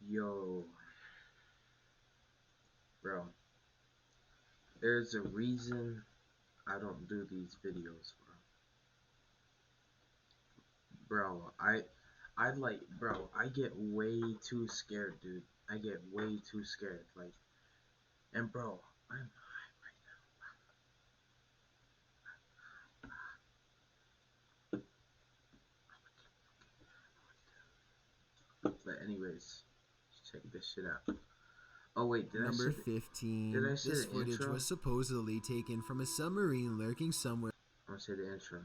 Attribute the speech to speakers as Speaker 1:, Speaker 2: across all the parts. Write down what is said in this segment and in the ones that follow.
Speaker 1: Yo, bro, there's a reason I don't do these videos, bro. Bro, I get way too scared, dude. I get way too scared. And bro, I'm but anyways, check this shit out. Oh wait,
Speaker 2: Number
Speaker 1: did
Speaker 2: 15.
Speaker 1: I say
Speaker 2: This
Speaker 1: the
Speaker 2: footage
Speaker 1: intro?
Speaker 2: was supposedly taken from a submarine lurking somewhere.
Speaker 1: I'm gonna say the intro.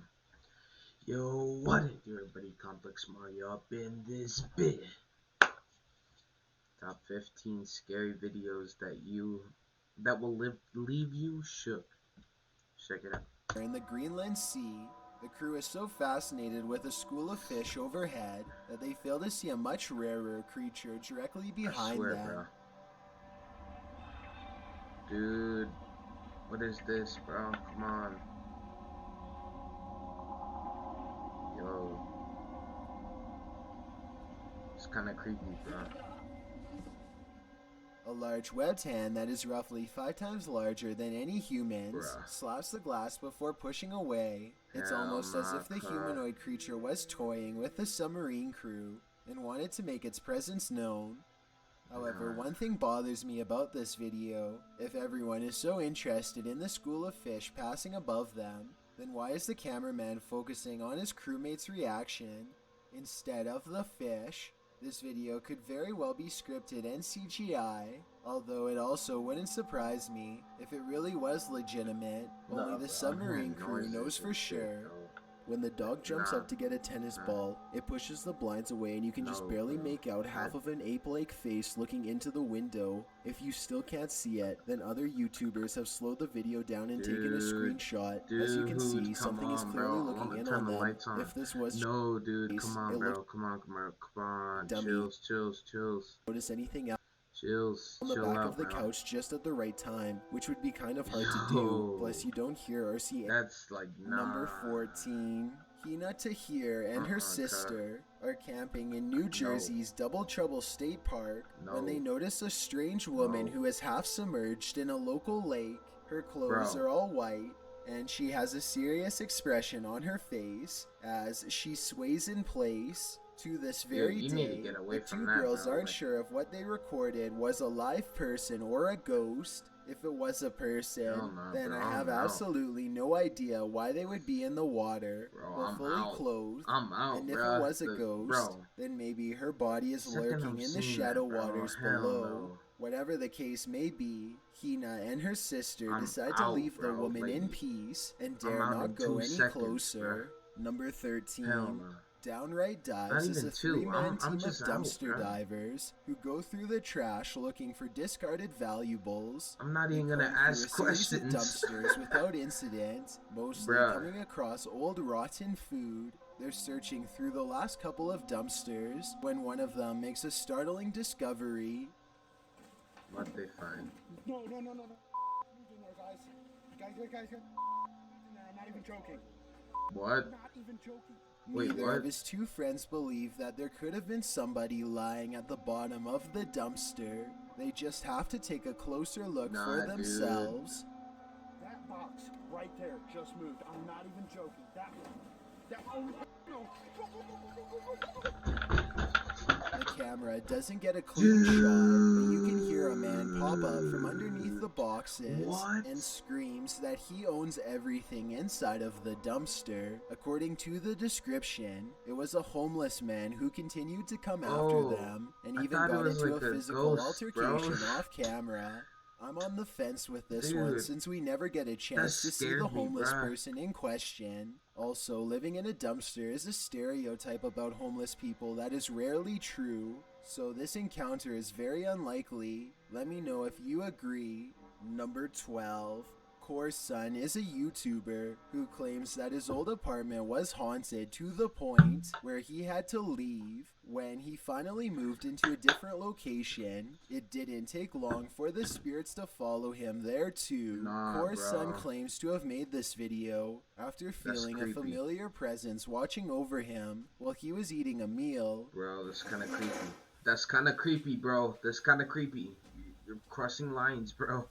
Speaker 1: Yo, what it do, everybody? Complex Mario up in this bit. Top 15 scary videos that will leave you shook. Check it out.
Speaker 2: In the Greenland Sea, the crew is so fascinated with a school of fish overhead that they fail to see a much rarer creature directly
Speaker 1: I
Speaker 2: behind
Speaker 1: swear,
Speaker 2: them.
Speaker 1: bro. Dude, what is this, bro? Come on. Yo. It's kind of creepy, bro.
Speaker 2: A large webbed hand that is roughly 5 times larger than any human's
Speaker 1: Bruh.
Speaker 2: slaps the glass before pushing away. It's
Speaker 1: Hell
Speaker 2: almost as
Speaker 1: nah,
Speaker 2: if the
Speaker 1: cut.
Speaker 2: humanoid creature was toying with the submarine crew and wanted to make its presence known. However,
Speaker 1: Nah.
Speaker 2: one thing bothers me about this video. If everyone is so interested in the school of fish passing above them, then why is the cameraman focusing on his crewmate's reaction instead of the fish? This video could very well be scripted and CGI, although it also wouldn't surprise me if it really was legitimate. Only the submarine crew knows for sure. When the dog jumps up to get a tennis ball, it pushes the blinds away and you can just barely make out half of an ape-like face looking into the window. If you still can't see it, then other YouTubers have slowed the video down and taken a screenshot. As you can see, something is clearly looking in on them. If this was
Speaker 1: no, dude, come on, bro, come on,
Speaker 2: dummy.
Speaker 1: chills.
Speaker 2: Notice anything else
Speaker 1: Chills,
Speaker 2: on the
Speaker 1: chill
Speaker 2: back
Speaker 1: out,
Speaker 2: of the
Speaker 1: bro.
Speaker 2: couch just at the right time, which would be kind of hard to do, plus you don't hear or see.
Speaker 1: That's like, nah.
Speaker 2: Number 14. Hina Tahir and her sister are camping in New Jersey's Double Trouble State Park when they notice a strange woman who is half submerged in a local lake. Her clothes are all white, and she has a serious expression on her face as she sways in place. To this very day, the two girls aren't sure if what they recorded was a live person or a ghost. If it was a person, then I have absolutely no idea why they would be in the water or fully clothed. And if it was a ghost, then maybe her body is lurking in the shadow waters below. Whatever the case may be, Hina and her sister decide to leave the woman in peace and dare not go any closer. Number 13. Downright Dives is a 3-man team of dumpster divers who go through the trash looking for discarded valuables.
Speaker 1: I'm not even gonna ask questions.
Speaker 2: Dumpsters without incident, mostly coming across old rotten food. They're searching through the last couple of dumpsters when one of them makes a startling discovery.
Speaker 1: What they find?
Speaker 3: No. Guys. I'm not even joking.
Speaker 1: What?
Speaker 3: Not even joking.
Speaker 2: Neither of his two friends believe that there could have been somebody lying at the bottom of the dumpster. They just have to take a closer look for themselves.
Speaker 3: Dude. That box right there just moved. I'm not even joking.
Speaker 2: The camera doesn't get a clean shot, but you can hear a man pop up from underneath the boxes and screams that he owns everything inside of the dumpster. According to the description, it was a homeless man who continued to come after them and even got into a physical altercation off camera. I'm on the fence with this one since we never get a chance to see the homeless person in question. Also, living in a dumpster is a stereotype about homeless people that is rarely true, so this encounter is very unlikely. Let me know if you agree. Number 12. Corson is a YouTuber who claims that his old apartment was haunted to the point where he had to leave. When he finally moved into a different location, it didn't take long for the spirits to follow him there too. Corson claims to have made this video after feeling a familiar presence watching over him while he was eating a meal.
Speaker 1: Bro, that's kind of creepy. That's kind of creepy, bro. That's kind of creepy. You're crossing lines, bro.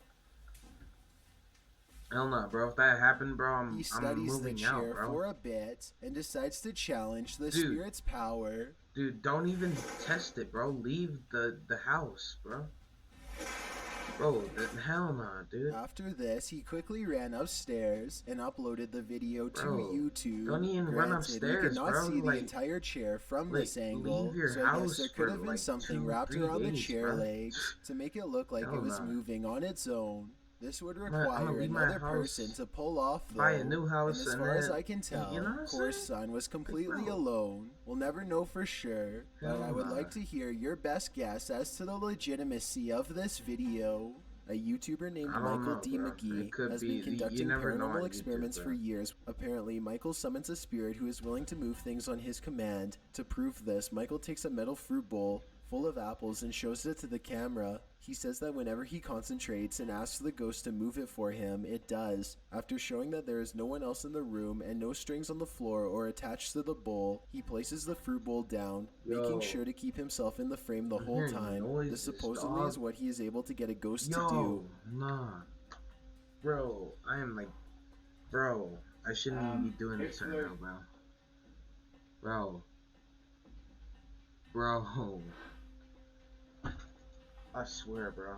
Speaker 1: Hell no, bro. If that happened, bro,
Speaker 2: He
Speaker 1: I'm
Speaker 2: studies the
Speaker 1: moving out,
Speaker 2: chair
Speaker 1: bro.
Speaker 2: for a bit and decides to challenge the
Speaker 1: Dude.
Speaker 2: spirit's power.
Speaker 1: Dude, don't even test it, bro. Leave the house, bro. Bro, hell nah, dude.
Speaker 2: After this, he quickly ran upstairs and uploaded the video to
Speaker 1: Bro,
Speaker 2: YouTube.
Speaker 1: don't even run upstairs,
Speaker 2: you could not
Speaker 1: bro.
Speaker 2: see the
Speaker 1: Like,
Speaker 2: entire chair from this angle,
Speaker 1: leave your
Speaker 2: so I guess
Speaker 1: house
Speaker 2: there could
Speaker 1: for,
Speaker 2: have been
Speaker 1: like,
Speaker 2: something
Speaker 1: 2,
Speaker 2: wrapped
Speaker 1: 3
Speaker 2: around the
Speaker 1: days,
Speaker 2: chair
Speaker 1: bro.
Speaker 2: legs to make it look like
Speaker 1: Hell
Speaker 2: it was
Speaker 1: nah.
Speaker 2: moving on its own. This would
Speaker 1: I'ma
Speaker 2: require
Speaker 1: leave my
Speaker 2: another
Speaker 1: house,
Speaker 2: person to pull off, though.
Speaker 1: buy a new house,
Speaker 2: and as
Speaker 1: and
Speaker 2: far as
Speaker 1: then-
Speaker 2: I can tell,
Speaker 1: you know what I'm
Speaker 2: Core's
Speaker 1: saying?
Speaker 2: son was completely
Speaker 1: bro.
Speaker 2: alone. We'll never know for sure, but
Speaker 1: Hell
Speaker 2: I would
Speaker 1: nah.
Speaker 2: like to hear your best guess as to the legitimacy of this video. A YouTuber named
Speaker 1: I don't
Speaker 2: Michael
Speaker 1: know,
Speaker 2: D.
Speaker 1: bro.
Speaker 2: McGee
Speaker 1: It could
Speaker 2: has
Speaker 1: be-
Speaker 2: been
Speaker 1: you
Speaker 2: conducting
Speaker 1: never know on
Speaker 2: paranormal
Speaker 1: YouTube,
Speaker 2: experiments
Speaker 1: bro.
Speaker 2: for years. Apparently, Michael summons a spirit who is willing to move things on his command. To prove this, Michael takes a metal fruit bowl full of apples and shows it to the camera. He says that whenever he concentrates and asks the ghost to move it for him, it does. After showing that there is no one else in the room and no strings on the floor or attached to the bowl, he places the fruit bowl down,
Speaker 1: Yo.
Speaker 2: making sure to keep himself in the frame the
Speaker 1: I'm
Speaker 2: whole
Speaker 1: hearing
Speaker 2: time.
Speaker 1: noises,
Speaker 2: This supposedly
Speaker 1: dog.
Speaker 2: is what he is able to get a ghost to do.
Speaker 1: Yo, nah. Bro, I am like, bro, I shouldn't even be doing this right now, bro. Bro. I swear, bro.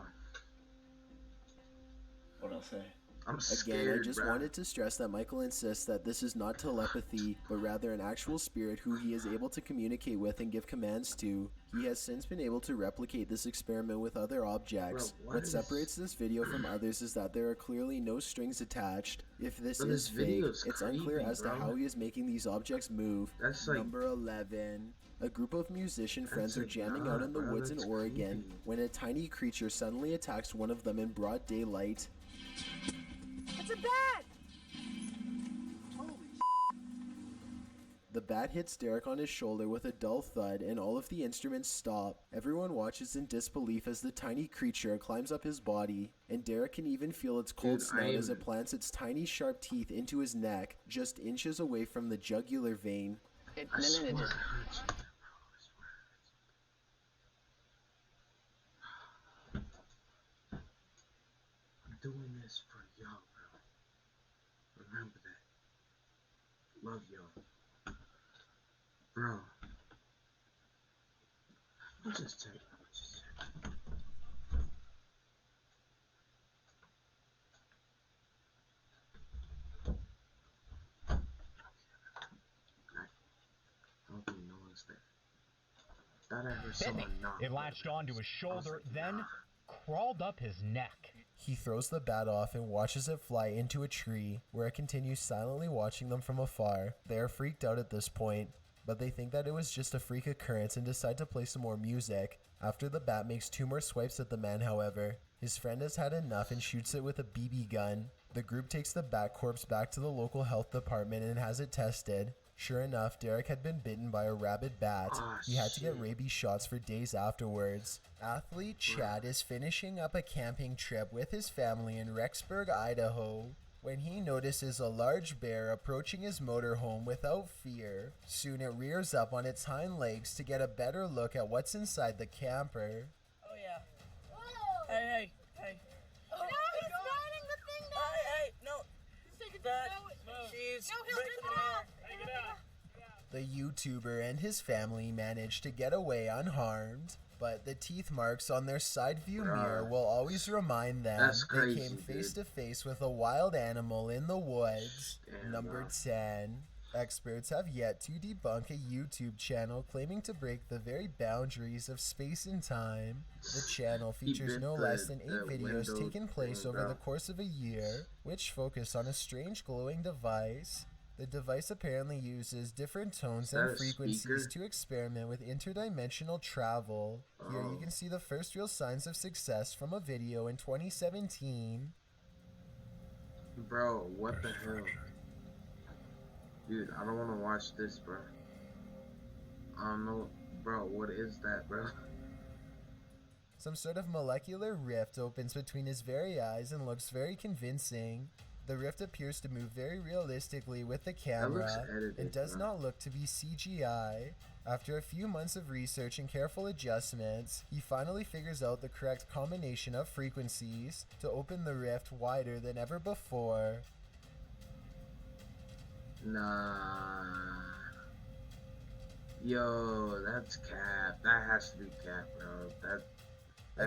Speaker 3: What I'll say.
Speaker 1: I'm
Speaker 2: Again,
Speaker 1: scared,
Speaker 2: I just
Speaker 1: bro.
Speaker 2: wanted to stress that Michael insists that this is not telepathy, but rather an actual spirit who he is able to communicate with and give commands to. He has since been able to replicate this experiment with other objects.
Speaker 1: Bro, what
Speaker 2: what
Speaker 1: is-
Speaker 2: separates this video from others is that there are clearly no strings attached. If this
Speaker 1: Bro,
Speaker 2: is
Speaker 1: this
Speaker 2: fake,
Speaker 1: video's
Speaker 2: it's unclear
Speaker 1: creepy,
Speaker 2: as to
Speaker 1: bro.
Speaker 2: how he is making these objects move.
Speaker 1: That's like,
Speaker 2: Number 11. A group of musician friends are
Speaker 1: like,
Speaker 2: jamming
Speaker 1: nah,
Speaker 2: out in the
Speaker 1: bro,
Speaker 2: woods in
Speaker 1: that's
Speaker 2: Oregon
Speaker 1: creepy.
Speaker 2: when a tiny creature suddenly attacks one of them in broad daylight.
Speaker 4: It's a bat!
Speaker 2: The bat hits Derek on his shoulder with a dull thud, and all of the instruments stop. Everyone watches in disbelief as the tiny creature climbs up his body, and Derek can even feel its cold
Speaker 1: Dude,
Speaker 2: snout as
Speaker 1: I'm-
Speaker 2: it plants its tiny sharp teeth into his neck, just inches away from the jugular vein.
Speaker 1: I swear it hurts. I'm doing this for y'all, bro. Remember that. Love y'all. Bro. Let me just check. I don't think no one's there. Thought I heard
Speaker 5: Bit me.
Speaker 1: someone knock.
Speaker 5: It latched onto his shoulder, then crawled up his neck.
Speaker 2: He throws the bat off and watches it fly into a tree, where it continues silently watching them from afar. They are freaked out at this point, but they think that it was just a freak occurrence and decide to play some more music. After the bat makes 2 more swipes at the man, however, his friend has had enough and shoots it with a BB gun. The group takes the bat corpse back to the local health department and has it tested. Sure enough, Derek had been bitten by a rabid bat.
Speaker 1: Ah,
Speaker 2: He had to get
Speaker 1: shit.
Speaker 2: rabies shots for days afterwards. Athlete Chad is finishing up a camping trip with his family in Rexburg, Idaho, when he notices a large bear approaching his motorhome without fear. Soon it rears up on its hind legs to get a better look at what's inside the camper.
Speaker 6: Oh yeah.
Speaker 4: Whoa!
Speaker 6: Hey.
Speaker 4: No, he's riding the thing down!
Speaker 6: Hey, no. That, she's
Speaker 4: No, he'll
Speaker 6: breaking
Speaker 4: rip
Speaker 6: the
Speaker 4: it
Speaker 6: mirror.
Speaker 4: out!
Speaker 2: The YouTuber and his family manage to get away unharmed, but the teeth marks on their side view mirror will always remind them
Speaker 1: That's
Speaker 2: they
Speaker 1: crazy,
Speaker 2: came face
Speaker 1: dude.
Speaker 2: to face with a wild animal in the woods.
Speaker 1: Damn,
Speaker 2: Number
Speaker 1: bro.
Speaker 2: 10. Experts have yet to debunk a YouTube channel claiming to break the very boundaries of space and time. The channel
Speaker 1: He
Speaker 2: features
Speaker 1: bit
Speaker 2: no
Speaker 1: the-
Speaker 2: less than 8
Speaker 1: the
Speaker 2: videos
Speaker 1: window
Speaker 2: taking place
Speaker 1: thing,
Speaker 2: over
Speaker 1: bro.
Speaker 2: the course of a year, which focus on a strange glowing device. The device apparently uses different tones
Speaker 1: that
Speaker 2: and
Speaker 1: a
Speaker 2: frequencies
Speaker 1: speaker?
Speaker 2: to experiment with interdimensional travel. Here you
Speaker 1: Oh.
Speaker 2: can see the first real signs of success from a video in 2017.
Speaker 1: Bro, what the hell? Dude, I don't want to watch this, bro. I don't know. Bro, what is that, bro?
Speaker 2: Some sort of molecular rift opens between his very eyes and looks very convincing. The rift appears to move very realistically with the camera
Speaker 1: looks edited,
Speaker 2: and does
Speaker 1: bro.
Speaker 2: not look to be CGI. After a few months of research and careful adjustments, he finally figures out the correct combination of frequencies to open the rift wider than ever before.
Speaker 1: Nah. Yo, that's cap. That has to be cap, bro. That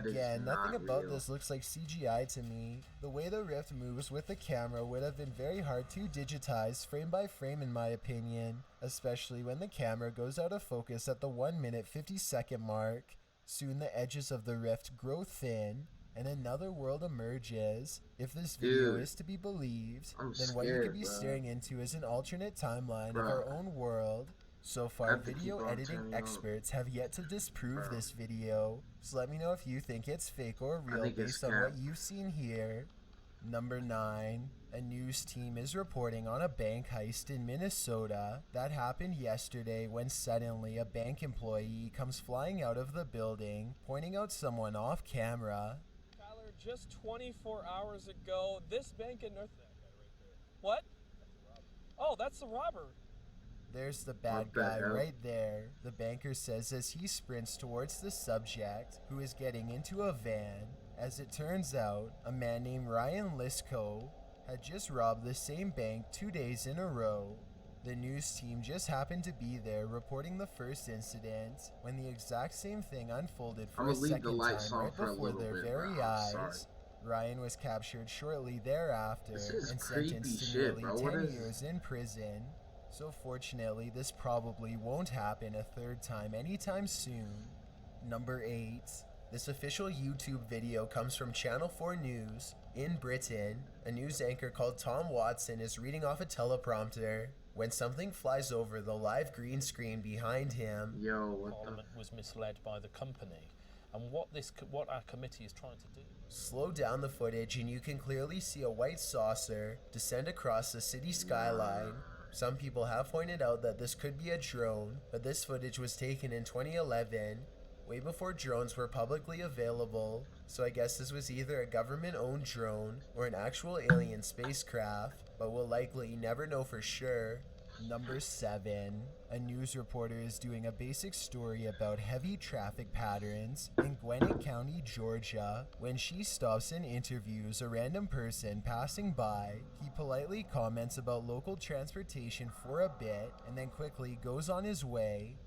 Speaker 2: Again,
Speaker 1: is
Speaker 2: nothing
Speaker 1: not
Speaker 2: about
Speaker 1: real.
Speaker 2: this looks like CGI to me. The way the Rift moves with the camera would have been very hard to digitize frame by frame in my opinion, especially when the camera goes out of focus at the 1 minute 50-second mark. Soon the edges of the Rift grow thin, and another world emerges. If this video
Speaker 1: Dude,
Speaker 2: is to be believed,
Speaker 1: I'm
Speaker 2: then what you
Speaker 1: scared,
Speaker 2: could be
Speaker 1: bro.
Speaker 2: staring into is an alternate timeline
Speaker 1: Bro.
Speaker 2: of our own world. So
Speaker 1: I
Speaker 2: far,
Speaker 1: have to
Speaker 2: video
Speaker 1: keep on
Speaker 2: editing
Speaker 1: turning up.
Speaker 2: experts have yet to disprove
Speaker 1: Bro.
Speaker 2: this video, so let me know if you think it's fake or real
Speaker 1: think it's
Speaker 2: based on
Speaker 1: cap.
Speaker 2: what you've seen here. Number 9. A news team is reporting on a bank heist in Minnesota that happened yesterday when suddenly a bank employee comes flying out of the building, pointing out someone off camera.
Speaker 7: Tyler, just 24 hours ago, this bank in North... What? Oh, that's the robber.
Speaker 2: There's the bad
Speaker 1: What the
Speaker 2: guy
Speaker 1: hell?
Speaker 2: right there, the banker says as he sprints towards the subject, who is getting into a van. As it turns out, a man named Ryan Lisko had just robbed the same bank 2 days in a row. The news team just happened to be there reporting the first incident when the exact same thing unfolded for
Speaker 1: I'ma
Speaker 2: a
Speaker 1: leave the
Speaker 2: second
Speaker 1: lights
Speaker 2: time
Speaker 1: on
Speaker 2: right
Speaker 1: for a
Speaker 2: before
Speaker 1: little
Speaker 2: their
Speaker 1: bit,
Speaker 2: very
Speaker 1: bro. I'm
Speaker 2: eyes.
Speaker 1: sorry.
Speaker 2: Ryan was captured shortly thereafter
Speaker 1: This is
Speaker 2: and
Speaker 1: creepy
Speaker 2: sentenced to
Speaker 1: shit,
Speaker 2: nearly
Speaker 1: bro. What
Speaker 2: 10
Speaker 1: is-
Speaker 2: years in prison. So fortunately, this probably won't happen a third time anytime soon. Number 8. This official YouTube video comes from Channel 4 News. In Britain, a news anchor called Tom Watson is reading off a teleprompter when something flies over the live green screen behind him.
Speaker 1: Yo, what the?
Speaker 8: Parliament was misled by the company, and what our committee is trying to do.
Speaker 2: Slow down the footage and you can clearly see a white saucer descend across the city skyline. Some people have pointed out that this could be a drone, but this footage was taken in 2011, way before drones were publicly available, so I guess this was either a government-owned drone or an actual alien spacecraft, but we'll likely never know for sure. Number 7. A news reporter is doing a basic story about heavy traffic patterns in Gwinnett County, Georgia. When she stops and interviews a random person passing by, he politely comments about local transportation for a bit and then quickly goes on his way.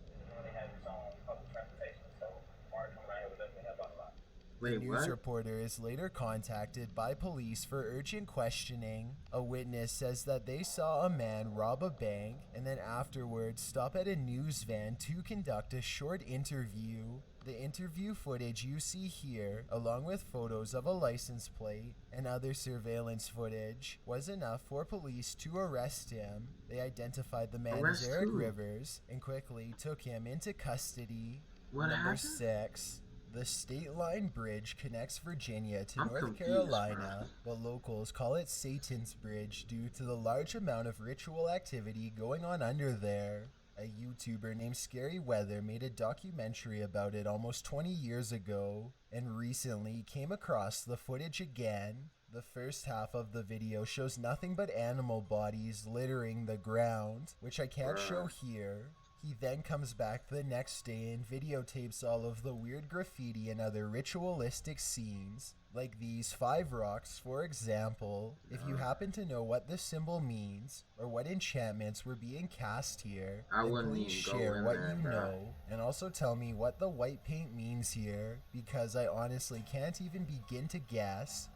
Speaker 2: The
Speaker 1: Wait,
Speaker 2: news
Speaker 1: what?
Speaker 2: reporter is later contacted by police for urgent questioning. A witness says that they saw a man rob a bank and then afterwards stop at a news van to conduct a short interview. The interview footage you see here, along with photos of a license plate and other surveillance footage, was enough for police to arrest him. They identified the man
Speaker 1: Arrest
Speaker 2: as Eric
Speaker 1: who?
Speaker 2: Rivers and quickly took him into custody.
Speaker 1: What
Speaker 2: Number
Speaker 1: happened?
Speaker 2: 6. The State Line Bridge connects Virginia to
Speaker 1: I'm
Speaker 2: North
Speaker 1: confused,
Speaker 2: Carolina, but locals call it Satan's Bridge due to the large amount of ritual activity going on under there. A YouTuber named Scary Weather made a documentary about it almost 20 years ago, and recently came across the footage again. The first half of the video shows nothing but animal bodies littering the ground, which I can't show here. He then comes back the next day and videotapes all of the weird graffiti and other ritualistic scenes, like these 5 rocks for example. If you happen to know what this symbol means, or what enchantments were being cast here,
Speaker 1: I
Speaker 2: then
Speaker 1: wouldn't
Speaker 2: please
Speaker 1: even go
Speaker 2: share
Speaker 1: in
Speaker 2: what
Speaker 1: there,
Speaker 2: you
Speaker 1: bro.
Speaker 2: know, and also tell me what the white paint means here, because I honestly can't even begin to guess.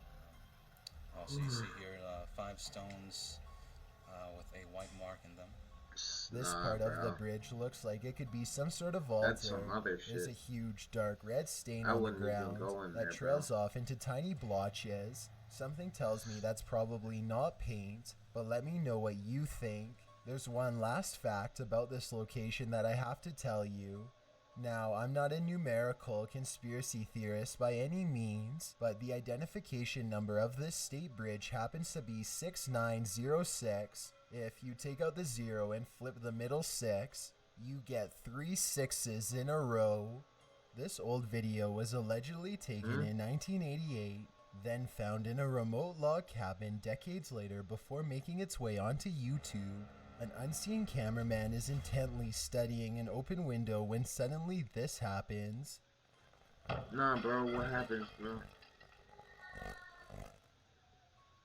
Speaker 9: Also, you see here 5 stones with a white mark in them.
Speaker 2: This
Speaker 1: Nah,
Speaker 2: part of the
Speaker 1: bro.
Speaker 2: bridge looks like it could be some sort of altar.
Speaker 1: That's some other
Speaker 2: There's a
Speaker 1: shit.
Speaker 2: huge dark red stain
Speaker 1: I
Speaker 2: on the
Speaker 1: wouldn't even
Speaker 2: ground
Speaker 1: go in
Speaker 2: that
Speaker 1: there,
Speaker 2: trails
Speaker 1: bro.
Speaker 2: off into tiny blotches. Something tells me that's probably not paint, but let me know what you think. There's one last fact about this location that I have to tell you. Now, I'm not a numerical conspiracy theorist by any means, but the identification number of this state bridge happens to be 6906. If you take out the 0 and flip the middle 6, you get 3 6s in a row. This old video was allegedly taken in 1988, then found in a remote log cabin decades later before making its way onto YouTube. An unseen cameraman is intently studying an open window when suddenly this happens.
Speaker 1: Nah, bro, what happens, bro?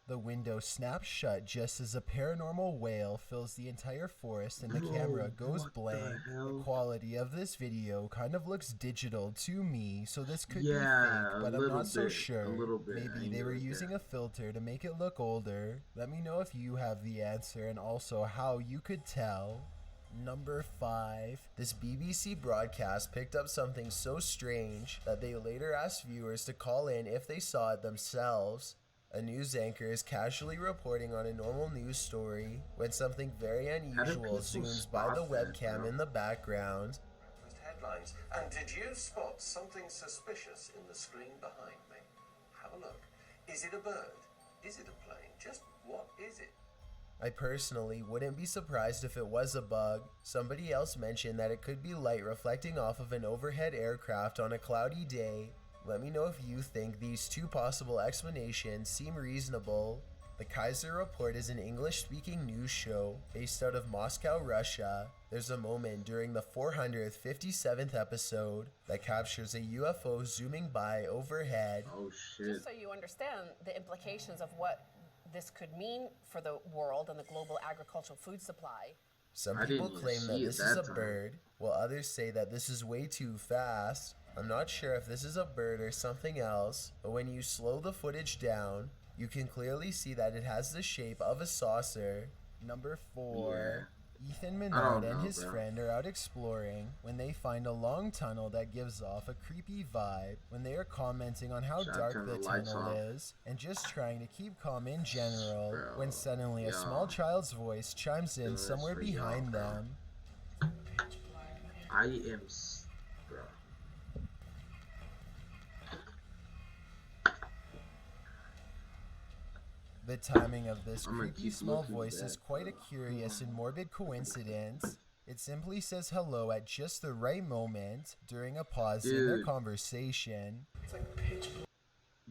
Speaker 2: The window snaps shut just as a paranormal wail fills the entire forest and the camera goes blank. The quality of this video kind of looks digital to me, so this could be fake, but I'm not so sure. Maybe they were using a filter to make it look older. Let me know if you have the answer and also how you could tell. Number 5. This BBC broadcast picked up something so strange that they later asked viewers to call in if they saw it themselves. A news anchor is casually reporting on a normal news story when something very unusual zooms by the webcam in the background.
Speaker 10: Headlines. And did you spot something suspicious in the screen behind me? Have a look. Is it a bird? Is it a plane? Just what is it?
Speaker 2: I personally wouldn't be surprised if it was a bug. Somebody else mentioned that it could be light reflecting off of an overhead aircraft on a cloudy day. Let me know if you think these two possible explanations seem reasonable. The Kaiser Report is an English-speaking news show based out of Moscow, Russia. There's a moment during the 457th episode that captures a UFO zooming by overhead.
Speaker 1: Oh shit.
Speaker 11: Just so you understand the implications of what this could mean for the world and the global agricultural food supply.
Speaker 2: Some people claim that this is a bird, while others say that this is way too fast. I'm not sure if this is a bird or something else, but when you slow the footage down, you can clearly see that it has the shape of a saucer. Number 4. Ethan Menard and his friend are out exploring when they find a long tunnel that gives off a creepy vibe. When they are commenting on how dark the tunnel is and just trying to keep calm in general, when suddenly a small child's voice chimes in somewhere behind them.
Speaker 1: I am... Bro.
Speaker 2: The timing of this creepy small voice is quite a curious and morbid coincidence. It simply says hello at just the right moment during a pause in their conversation.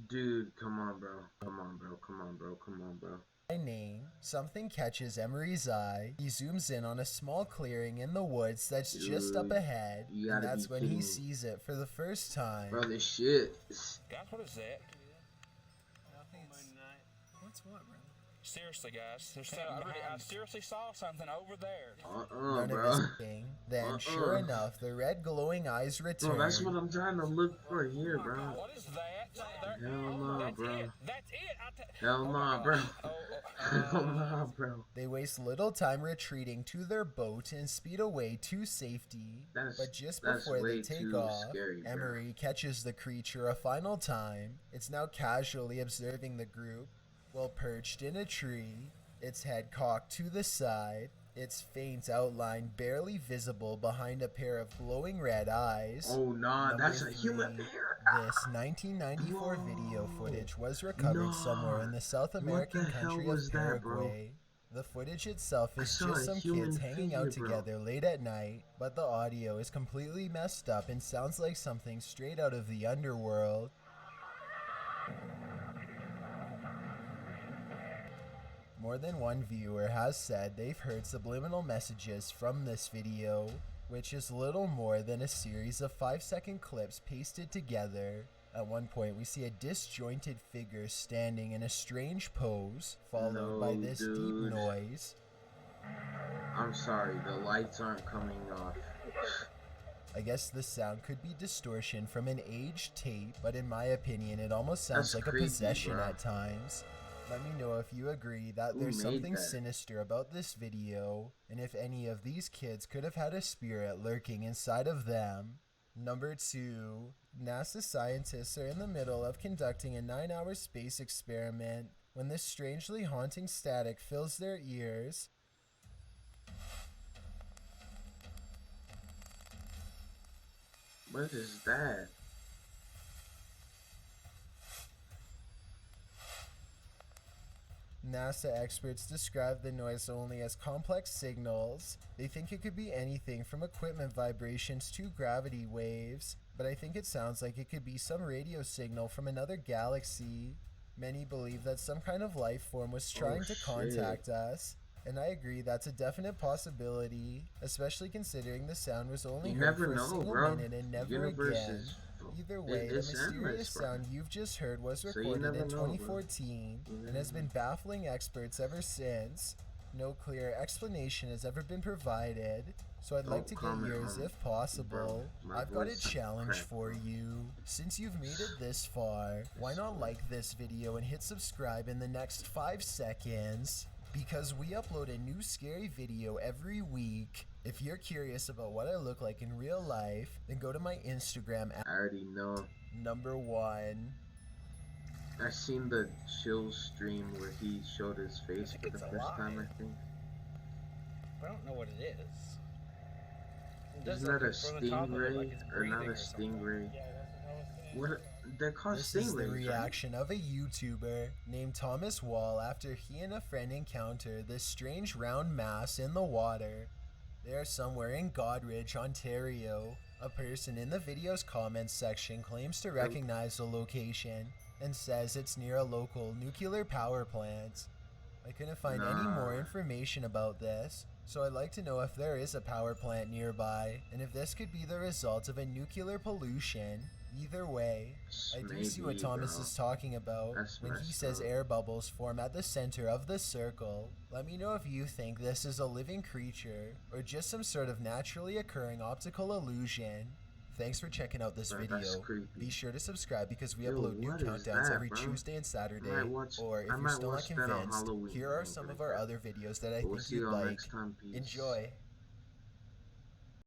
Speaker 1: Dude, come on, bro. Come on, bro. Come on, bro. Come on, bro.
Speaker 2: My name, something catches Emery's eye. He zooms in on a small clearing in the woods that's just up ahead, and that's when he sees it for the first time.
Speaker 1: Bro, this shit.
Speaker 12: Guys, what is that?
Speaker 13: What's what, bro?
Speaker 12: Seriously, guys, there's I seriously saw something over there.
Speaker 2: None
Speaker 1: bro.
Speaker 2: of his thinking. Then, sure enough, the red glowing eyes return.
Speaker 1: Bro, that's what I'm trying to look for here, bro.
Speaker 12: What is that?
Speaker 1: Hell no, bro.
Speaker 12: That's it.
Speaker 1: Hell no, bro. Hell no, bro.
Speaker 2: They waste little time retreating to their boat and speed away to safety. But just before they take off, Emery catches the creature a final time. It's now casually observing the group. While perched in a tree, its head cocked to the side, its faint outline barely visible behind a pair of glowing red eyes.
Speaker 1: Oh nah, that's a human bear.
Speaker 2: This 1994 video footage was recovered somewhere in the South American country of Paraguay. The footage itself is just some kids hanging out together late at night, but the audio is completely messed up and sounds like something straight out of the underworld. More than one viewer has said they've heard subliminal messages from this video, which is little more than a series of 5-second clips pasted together. At one point, we see a disjointed figure standing in a strange pose, followed by this deep noise.
Speaker 1: I'm sorry, the lights aren't coming off.
Speaker 2: I guess the sound could be distortion from an aged tape, but in my opinion, it almost sounds like a possession at times. Let me know if you agree that there's something sinister about this video, and if any of these kids could have had a spirit lurking inside of them. Number 2. NASA scientists are in the middle of conducting a 9-hour space experiment when this strangely haunting static fills their ears.
Speaker 1: What is that?
Speaker 2: NASA experts describe the noise only as complex signals. They think it could be anything from equipment vibrations to gravity waves, but I think it sounds like it could be some radio signal from another galaxy. Many believe that some kind of life form was trying to contact us. And I agree, that's a definite possibility, especially considering the sound was only
Speaker 1: You
Speaker 2: heard
Speaker 1: never
Speaker 2: for a
Speaker 1: know,
Speaker 2: single
Speaker 1: bro.
Speaker 2: minute and
Speaker 1: The
Speaker 2: never
Speaker 1: universe
Speaker 2: again.
Speaker 1: is
Speaker 2: Either way, the
Speaker 1: it's
Speaker 2: mysterious
Speaker 1: endless, bro.
Speaker 2: sound you've just heard was
Speaker 1: So you
Speaker 2: recorded
Speaker 1: never
Speaker 2: in
Speaker 1: know, bro.
Speaker 2: 2014
Speaker 1: You
Speaker 2: and
Speaker 1: never
Speaker 2: has been baffling experts ever since. No clear explanation has ever been provided, so I'd like to get
Speaker 1: comment
Speaker 2: yours
Speaker 1: on
Speaker 2: if possible.
Speaker 1: my
Speaker 2: I've got a
Speaker 1: voice
Speaker 2: challenge
Speaker 1: cracked,
Speaker 2: for you. Since you've made it this far, why not like this video and hit subscribe in the next 5 seconds? Because we upload a new scary video every week. If you're curious about what I look like in real life, then go to my Instagram at
Speaker 1: I already know.
Speaker 2: number 1.
Speaker 1: I seen the chill stream where he showed his face for the first time, I think.
Speaker 9: I don't know what it is. It does
Speaker 1: Isn't that
Speaker 9: look
Speaker 1: a
Speaker 9: from the top of it like
Speaker 1: stingray?
Speaker 9: it's
Speaker 1: Or not
Speaker 9: breathing
Speaker 1: a
Speaker 9: or something.
Speaker 1: stingray? What? They're called
Speaker 2: This is the
Speaker 1: stingrays, right?
Speaker 2: reaction of a YouTuber named Thomas Wall after he and a friend encounter this strange round mass in the water. They are somewhere in Godrich, Ontario. A person in the video's comments section claims to recognize the location and says it's near a local nuclear power plant. I couldn't find any more information about this, so I'd like to know if there is a power plant nearby and if this could be the result of a nuclear pollution. Either way, I do see what
Speaker 1: Maybe,
Speaker 2: Thomas
Speaker 1: bro.
Speaker 2: is talking about
Speaker 1: That's
Speaker 2: when he
Speaker 1: messed
Speaker 2: says
Speaker 1: up.
Speaker 2: air bubbles form at the center of the circle. Let me know if you think this is a living creature or just some sort of naturally occurring optical illusion. Thanks for checking out this
Speaker 1: Bro, that's
Speaker 2: video.
Speaker 1: creepy.
Speaker 2: Be sure to subscribe because we
Speaker 1: Yo,
Speaker 2: upload new
Speaker 1: what is
Speaker 2: countdowns
Speaker 1: that,
Speaker 2: every
Speaker 1: bro?
Speaker 2: Tuesday and Saturday.
Speaker 1: I might watch-
Speaker 2: Or if
Speaker 1: I
Speaker 2: you're
Speaker 1: might
Speaker 2: still not
Speaker 1: watch that on
Speaker 2: convinced,
Speaker 1: Halloween
Speaker 2: here are
Speaker 1: or
Speaker 2: some of
Speaker 1: something
Speaker 2: our
Speaker 1: like
Speaker 2: other videos that I
Speaker 1: We'll
Speaker 2: think
Speaker 1: see
Speaker 2: you'd
Speaker 1: y'all
Speaker 2: like.
Speaker 1: next time. Peace.
Speaker 2: Enjoy.